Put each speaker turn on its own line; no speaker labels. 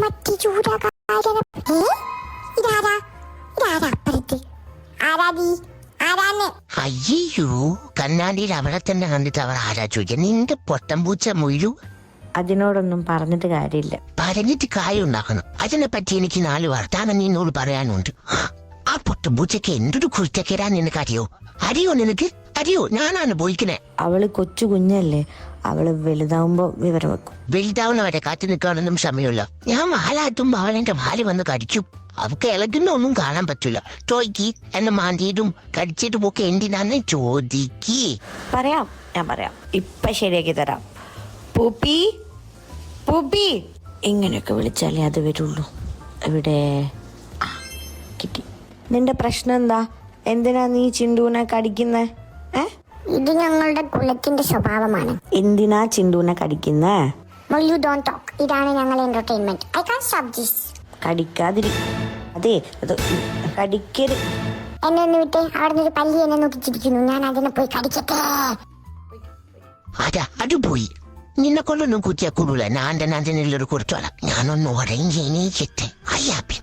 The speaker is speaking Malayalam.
മറ്റേ ചൂടാകാരൻ. ഇതാരാ ഇതാരാ അപ്പുറത്ത്? ആരാതി ആരാന്ന്?
അയ്യോ, കണ്ണാടിയിൽ അവളെ തന്നെ കണ്ടിട്ട് അവർ ആരാ ചോദിക്കാൻ? നിന്റെ പൊട്ടം പൂച്ച മുഴു.
അതിനോടൊന്നും പറഞ്ഞിട്ട് കാര്യമില്ല.
പറഞ്ഞിട്ട് കാര്യം ഉണ്ടാക്കണം. അതിനെ പറ്റി എനിക്ക് 4 വർത്താനം നിന്നോട് പറയാനുണ്ട്. ആ പൊട്ടം പൂച്ചയ്ക്ക് എന്തൊരു കുറ്റക്കേടാ നിനക്ക് അറിയോ? അറിയോ നിനക്ക്? അറിയോ? ഞാനാണ് പോയിക്കണേ.
അവള് കൊച്ചു കുഞ്ഞല്ലേ, അവള് വലുതാവുമ്പോ വിവരം വെക്കും.
വലുതാവുന്നവരെ കാത്തു നിൽക്കാനൊന്നും സമയമില്ല. ഞാൻ വാലാട്ടുമ്പോ അവളെന്റെ വാല് വന്ന് കടിക്കും. അവക്ക് ഇളകുന്ന ഒന്നും കാണാൻ പറ്റൂല. ചോയ്ക്ക് എന്നെ മാന്തിയതും കടിച്ചിട്ടും ഒക്കെ എന്തിനാന്ന് ചോദിക്ക്.
പറയാം, ഞാൻ പറയാം. ഇപ്പൊ ശരിയാക്കി തരാം. പൂപ്പി പൂപ്പി ഇങ്ങനെയൊക്കെ വിളിച്ചാലേ അത് വരുള്ളൂ. ഇവിടെ കിട്ടി. നിന്റെ പ്രശ്നം എന്താ? എന്തിനാ നീ ചിണ്ടൂനെ കടിക്കുന്നേ?
ഇത് ഞങ്ങളുടെ കുലത്തിന്റെ സ്വഭാവമാണ്.
എന്തിനാ ചിണ്ടൂനെ കടിക്കുന്നേ?
You don't talk. ഇതാണ് ഞങ്ങളുടെ entertainment. I can't stop this.
കടിക്കാതിരി. അതെ, അത് കടിക്കരുത്.
എന്നെ ഒന്ന് വിട്ടേ. അവിടെ നിന്ന് ഒരു പല്ലി എന്നെ നോക്കിച്ചിരിക്കുന്നു. ഞാൻ അതിനെ പോയി കടിക്കട്ടെ.
അതാ അത് പോയി. നിന്നെ കൊണ്ടൊന്നും കുറ്റിയാക്കൂടൂല. ഞാൻ തന്നെ അതിനുള്ളൊരു കുറിച്ചോളാം. ഞാനൊന്ന് ഉറങ്ങി എണീക്കട്ടെ. അയ്യാപ്പി